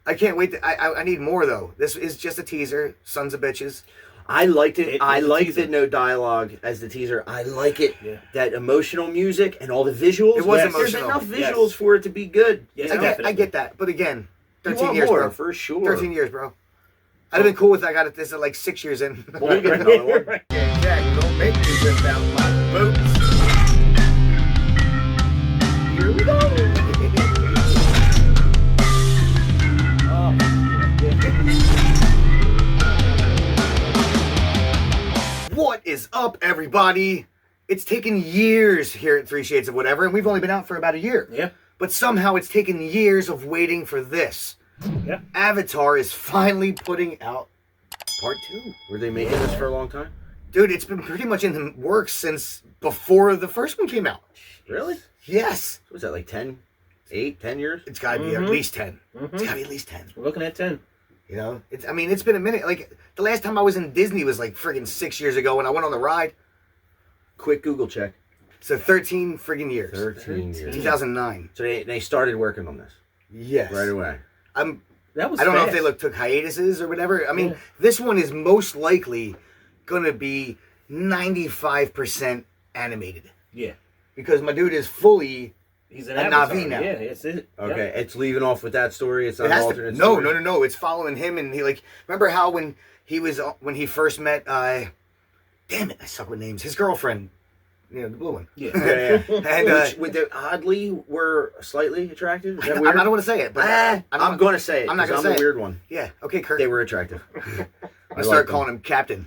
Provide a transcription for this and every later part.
I can't wait. I need more though. This is just a teaser. Sons of bitches. I liked it. I liked the no dialogue as the teaser. I like it. Yeah. That emotional music and all the visuals. It was emotional. There's enough visuals for it to be good. Yes, I get that. But again, 13 years, more, bro. For sure. 13 years, bro. I'd have been cool if I got this at like 6 years in. We'll get another one. Jack, don't make me rip out my boots. Here we go. What is up, everybody? It's taken years here at Three Shades of Whatever, and we've only been out for about a year. Yeah. But somehow it's taken years of waiting for this. Yeah. Avatar is finally putting out part 2. Were they making this for a long time? Dude, it's been pretty much in the works since before the first one came out. Really? Yes. What was that, like 10 years? It's got to be at least 10. It's got to be at least 10. We're looking at 10. You know? It's been a minute. Like, the last time I was in Disney was like friggin' 6 years ago when I went on the ride. Quick Google check. So 13 friggin' years. 13 years. 2009. So they started working on this? Yes. Right away. I don't know if they took hiatuses or whatever. I mean, this one is most likely going to be 95% animated. Yeah. Because my dude is fully He's an Na'vi now. Yeah, it's it. Okay, it's leaving off with that story. It's not an alternate story. No. It's following him, and he remember how when he first met damn it, I suck with names. His girlfriend, the blue one. Yeah. And which they oddly were slightly attractive. Is that I weird? don't want to say it, but I'm going to say it. I'm not going to say I'm a weird one. Yeah. Okay, Kirk. They were attractive. I started calling him Captain.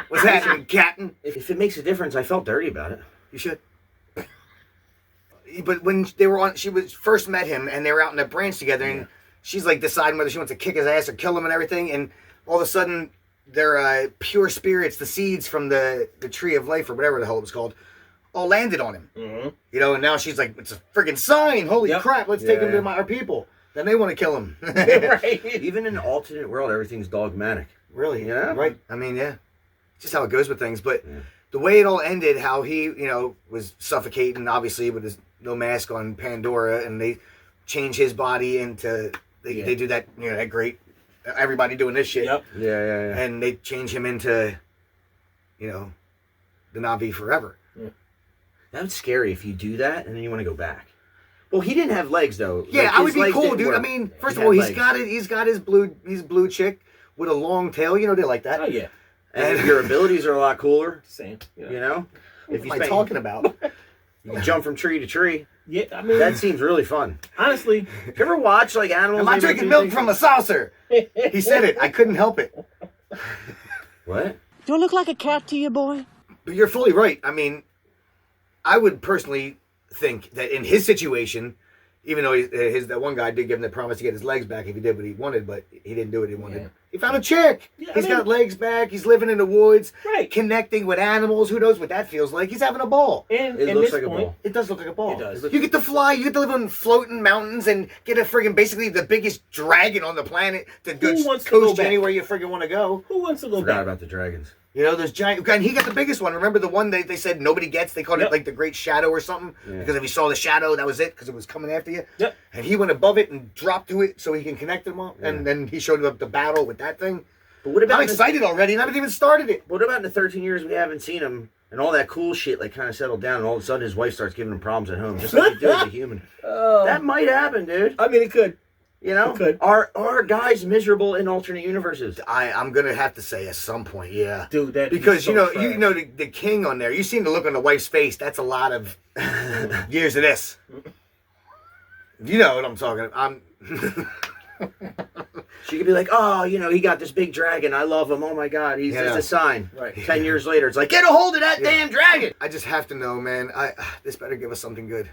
What's happening, Captain? If it makes a difference, I felt dirty about it. You should. But when they were on, she was first met him, and they were out in the branch together, and she's like deciding whether she wants to kick his ass or kill him and everything, and all of a sudden, their pure spirits, the seeds from the tree of life or whatever the hell it was called, all landed on him. Mm-hmm. And now she's like, it's a friggin' sign. Holy crap! Let's take him to our people. Then they want to kill him. Right. Even in an alternate world, everything's dogmatic. Really? Yeah. Right. I mean, yeah. It's just how it goes with things. But the way it all ended, how he, was suffocating, obviously, with his no mask on Pandora, and they change his body into, they do that, that great, everybody doing this shit. Yep. Yeah. And they change him into, the Na'vi forever. Yeah. That's scary if you do that and then you want to go back. Well, he didn't have legs though. Yeah, like, I would be cool, dude. Work. I mean, first of all, he's got his blue chick with a long tail. They like that. Oh yeah. And your abilities are a lot cooler. Same. What am I talking about? You can jump from tree to tree. Yeah, I mean, that seems really fun. Honestly, you ever watch like animals? Am I drinking milk from a saucer? He said it. I couldn't help it. What? Do I look like a cat to you, boy? But you're fully right. I mean, I would personally think that in his situation, even though that one guy did give him the promise to get his legs back if he did what he wanted, but he didn't do what he wanted. Yeah. He found a chick. Yeah, he's got legs back. He's living in the woods, connecting with animals. Who knows what that feels like? He's having a ball. And it looks like a ball. It does look like a ball. It does. You get to fly. You get to live on floating mountains and get a friggin' basically the biggest dragon on the planet to coast anywhere you friggin' want to go. Who wants to go Forgot back? about the dragons. There's giant, and he got the biggest one. Remember the one they said nobody gets? They called it like the Great Shadow or something. Yeah. Because if you saw the shadow, that was it, because it was coming after you. Yep. And he went above it and dropped to it so he can connect them all. Yeah. And then he showed up the battle with that thing. But what about I'm excited already, and I haven't even started it. What about in the 13 years we haven't seen him, and all that cool shit kind of settled down, and all of a sudden his wife starts giving him problems at home, just like you do as a human. That might happen, dude. I mean, it could. It could. Are guys miserable in alternate universes? I'm gonna have to say at some point, yeah, dude. That because so the king on there. You seen the look on the wife's face. That's a lot of years of this. You know what I'm talking about. She could be like, oh, he got this big dragon. I love him. Oh my God, he's just a sign. Right. 10 years later, it's like, get a hold of that damn dragon. I just have to know, man. This better give us something good.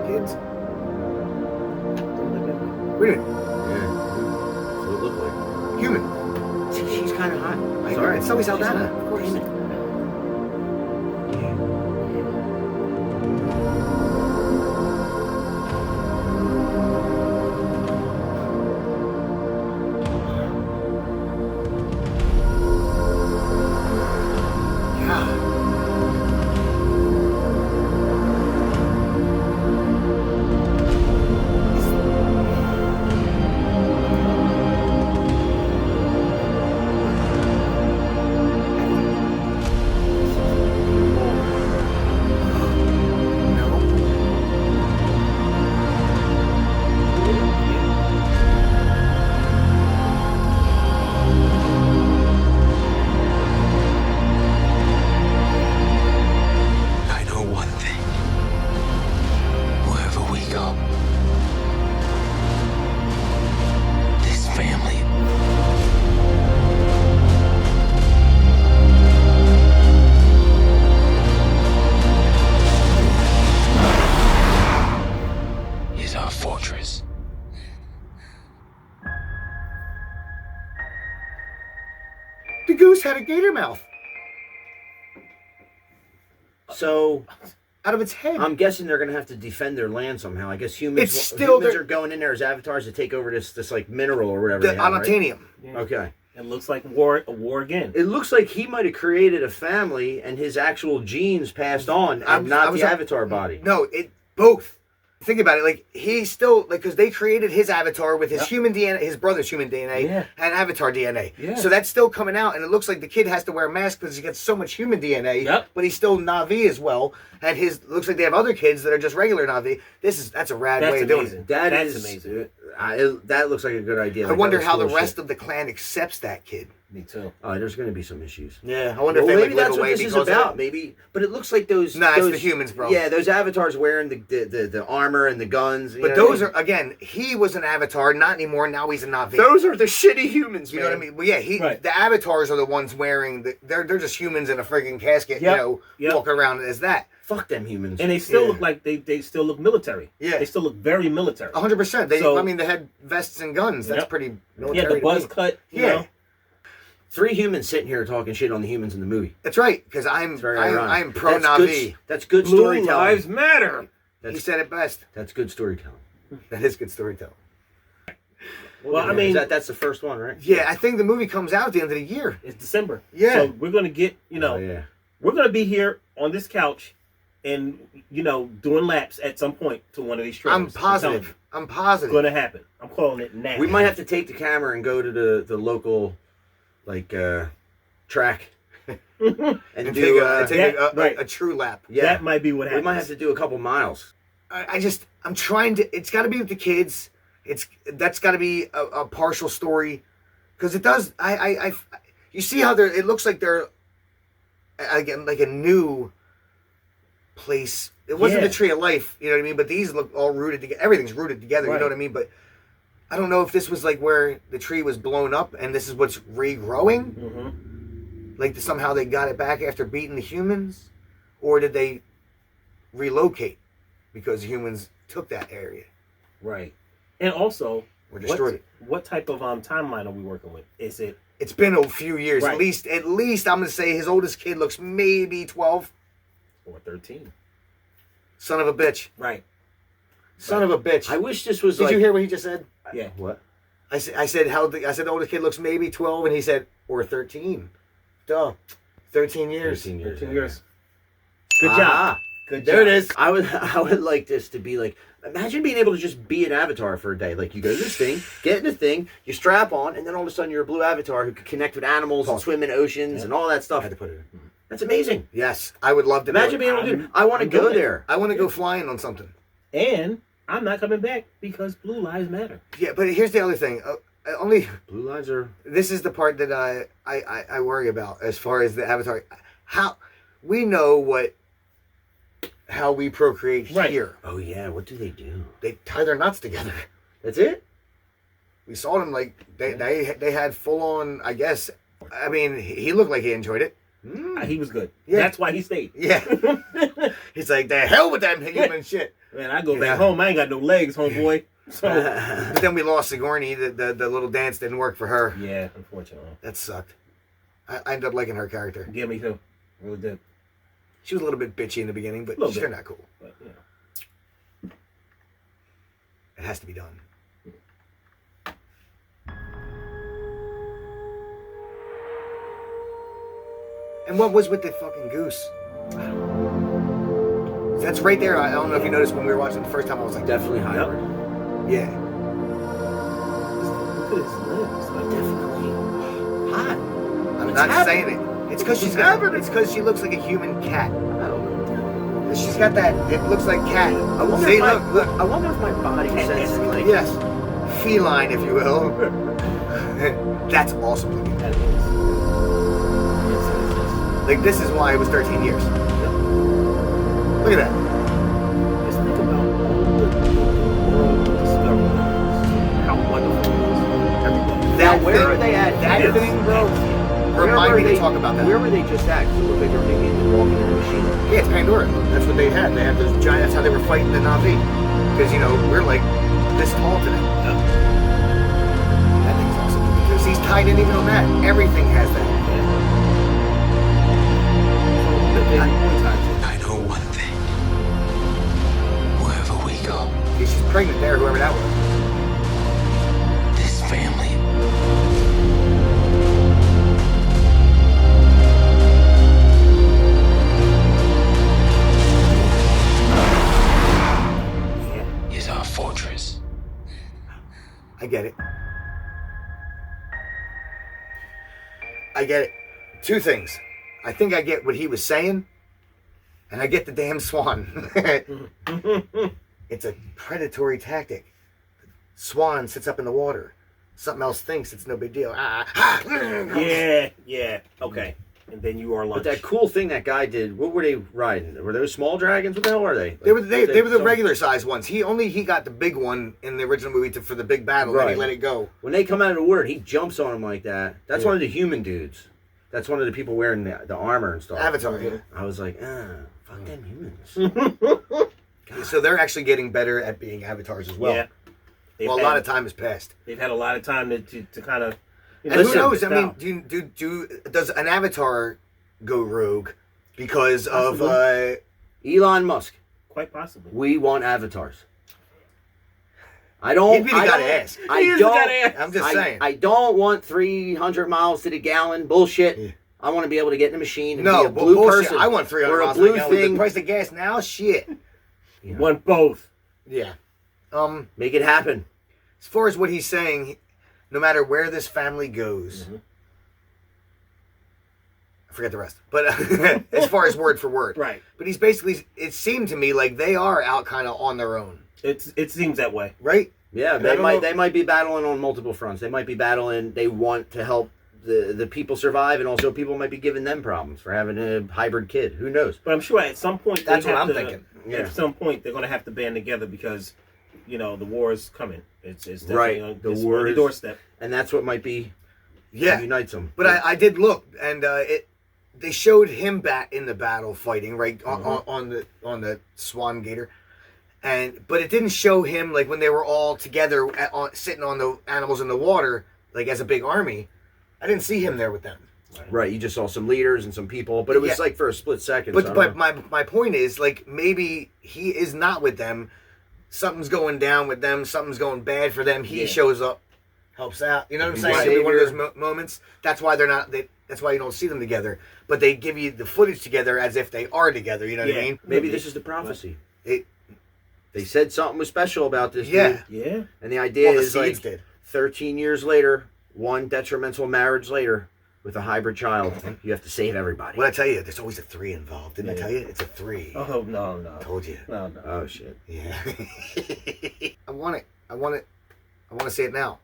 Kids. Wait a minute. Yeah. That's what it looked like. Human. She's kind of hot. Sorry, it's Zoe Saldana. Of course. had a gator mouth So out of its head. I'm guessing they're gonna have to defend their land somehow. I guess humans. It's still humans are going in there as avatars to take over this like mineral or whatever. The they have, right? unobtainium. Yeah. Okay. It looks like a war again. It looks like he might have created a family, and his actual genes passed on, and not the avatar body. No, both. Think about it. Like he's still like because they created his avatar with his human DNA, his brother's human DNA, and avatar DNA. Yeah. So that's still coming out, and it looks like the kid has to wear a mask because he gets so much human DNA. Yep. But he's still Na'vi as well, and his looks like they have other kids that are just regular Na'vi. That's a rad That's way of doing amazing. it. That's amazing. That looks like a good idea. I Like, wonder that how was the cool rest shit. of the clan accepts that kid. Me too. Oh, there's going to be some issues. Yeah, I wonder Well, if they maybe like that's live what away this is because about. of it. Maybe, but it looks like those. Nah, those, it's the humans, bro. Yeah, those avatars wearing the armor and the guns. you But know what I those mean? are again. He was an avatar, not anymore. Now he's a Na'vi. Those are the shitty humans, You man. know what I mean? Well, yeah, Right. the avatars are the ones wearing they're just humans in a friggin' casket, Yep. you know, walking around as that. Fuck them humans. And they still Yeah. look like they still look military. Yeah. They still look very military. 100%. So- I mean, they had vests and guns. That's Yep. pretty military. Yeah, the to buzz me. cut. You Yeah. know? 3 humans sitting here talking shit on the humans in the movie. That's right, because I'm It's very ironic. I'm pro That's Na'vi. good- That's good Blue storytelling. lives matter. He said it best. That's good storytelling. That is good storytelling. Well, I mean, that's the first one, right? Yeah, I think the movie comes out at the end of the year. it's December. Yeah. So we're gonna get Oh, yeah. we're gonna be here on this couch and doing laps at some point to one of these trailers. I'm positive. I'm It's positive. gonna happen. I'm calling it now. We might have to take the camera and go to the local, like, track and do. take right. a true lap. Yeah, That might be what we happens. might have to do a couple miles. I'm trying to. It's got to be with the kids. That's got to be a partial story, because it does. You see how it looks like they're again like a new place. It wasn't Yeah. the Tree of Life, you know what I mean. But these look all rooted together. Everything's rooted together. You Right. know what I mean. But I don't know if this was like where the tree was blown up and this is what's regrowing. Mm-hmm. Like somehow they got it back after beating the humans, or did they relocate because humans took that area Right. And also, or destroyed it? what type of timeline are we working with? Is it It's been a few years, Right. at least. I'm gonna say his oldest kid looks maybe 12. or 13? Son of a bitch. Right. Son of a bitch. I wish this was Did like. you hear what he just said? Yeah. What? I said the oldest kid looks maybe 12, and he said or 13. Duh, 13 years. 13 years. 13 years. Good job. Ah, Good There job. it is. I would like this to be like. Imagine being able to just be an avatar for a day. Like you go to this thing, get in the thing, you strap on, and then all of a sudden you're a blue avatar who can connect with animals and swim in oceans and all that I stuff. had to put it in. That's amazing. Yes, I would love to. Imagine do it. being able to do. I want to I'm go doing it. there. I want to go flying on something. And I'm not coming back because blue lives matter. Yeah, but here's the other thing. Only Blue lines are. this is the part that I worry about as far as the avatar. How we know how we procreate Right. here. Oh yeah. What do they do? They tie their nuts together. That's it. We saw them like they had full on. I guess. I mean, he looked like he enjoyed it. He was good. Yeah. That's why he stayed. Yeah. He's like, the hell with that human shit. Man, I go Yeah. back home. I ain't got no legs, homeboy. So But then we lost Sigourney. The little dance didn't work for her. yeah, unfortunately. That sucked. I ended up liking her character. Yeah, me too. Really did. She was a little bit bitchy in the beginning, but Little she bit. turned out cool. But It has to be done. And what was with the fucking goose? That's right there. I don't know if you noticed when we were watching it the first time. I was like, Definitely hybrid. yeah. look at his limbs. Like, Definitely hot. I'm It's not happening. saying it. It's because It's happening. it's because she looks like a human cat. Oh. She's got that. It looks like cat. I wonder, See, if my, look. I wonder if my body senses like. Yes, feline, if you will. That's awesome looking. that is. Like this is why it was 13 years. Look at that. Just think about all the world discovery. How wonderful it is. Everybody. That Now, where thing, are they at? That Yes. thing, bro. Where Remind were me they- to talk about that. Where were they just at? 'Cause it looked like they were maybe walking in a machine. Yeah, it's Pandora. That's what they had. They had those giant. That's how they were fighting the Na'vi. Because we're like this tall to them. That thing's awesome because he's tied in even on that. Everything has that. pregnant there, whoever that was. This family. Is our fortress. I get it. I get it. Two things. I think I get what he was saying, and I get the damn swan. It's a predatory tactic. Swan sits up in the water. Something else thinks it's no big deal. Yeah. Okay. And then you are lunch. But that cool thing that guy did, what were they riding? Were those small dragons? What the hell are they? They were the regular size ones. He got the big one in the original movie for the big battle. Right. And he let it go. When they come out of the water, he jumps on him like that. That's one of the human dudes. That's one of the people wearing the armor and stuff. Avatar. Yeah. I was like, fuck them humans. So they're actually getting better at being avatars as well. Yeah. Well, a lot of time has passed. They've had a lot of time to kind of. And who knows? I mean, does an avatar go rogue because of Elon Musk? Quite possibly. We want avatars. I don't. He really got to ask. I'm just saying. I don't want 300 miles to the gallon bullshit. Yeah. I want to be able to get in the machine and be a blue person. I want 300 miles to the gallon. With the price of gas now, shit. You want both. Yeah. Make it happen. As far as what he's saying, no matter where this family goes, I forget the rest. But as far as word for word, right? But he's basically. It seemed to me like they are out kind of on their own. It seems that way, right? Yeah, they might be battling on multiple fronts. They might be battling. They want to help the people survive, and also people might be giving them problems for having a hybrid kid. Who knows? But I'm sure at some point that's what I'm thinking. Yeah. At some point they're going to have to band together because. The war is coming. It's definitely on the doorstep, and that's what might be unites them. But I did look, and they showed him back in the battle fighting right on the Swan Gator, but it didn't show him like when they were all together sitting on the animals in the water like as a big army. I didn't see him there with them. Right, you just saw some leaders and some people, but it was like for a split second. But my point is like maybe he is not with them. Something's going down with them. Something's going bad for them. He shows up, helps out. You know what I'm saying? Right. One of those moments. That's why they're not. That's why you don't see them together. But they give you the footage together as if they are together. You know what I mean? Maybe this is the prophecy. They said something was special about this. Yeah. And the idea is like 13 years later, one detrimental marriage later. With a hybrid child, you have to save everybody. What I tell you, there's always a 3 involved. Didn't I tell you? It's a 3. Oh, no. Told you. No. Oh, shit. Yeah. I want it. I want to see it now.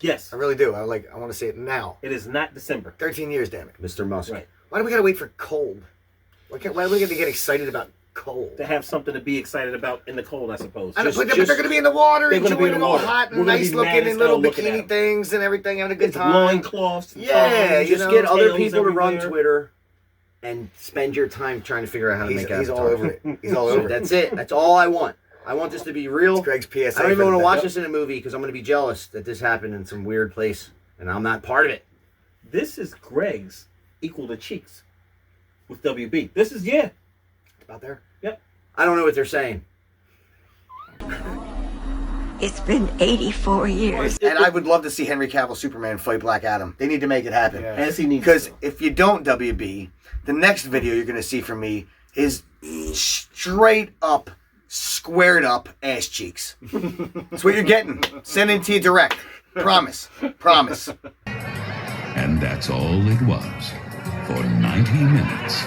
Yes. I really do. I want to see it now. It is not December. 13 years, damn it. Mr. Musk. Right. Why do we got to wait for cold? Why do we got to get excited about cold? To have something to be excited about in the cold, I suppose. But they're going to be in the water, enjoying it all hot and nice looking and little bikini things and everything, having a good time. Loincloths. Yeah, just get other people to run Twitter and spend your time trying to figure out how to make Avatar. He's all over it. He's all over it. That's it. That's all I want. I want this to be real. It's Greg's PSA. I don't even want to watch this in a movie because I'm going to be jealous that this happened in some weird place and I'm not part of it. This is Greg's equal to Cheeks with WB. This is, about there? Yep. I don't know what they're saying. It's been 84 years. And I would love to see Henry Cavill Superman fight Black Adam. They need to make it happen. Yeah. As he needs to. Because if you don't, WB, the next video you're going to see from me is straight up, squared up ass cheeks. That's what you're getting. Send it to you direct. Promise. Promise. And that's all it was for 90 minutes.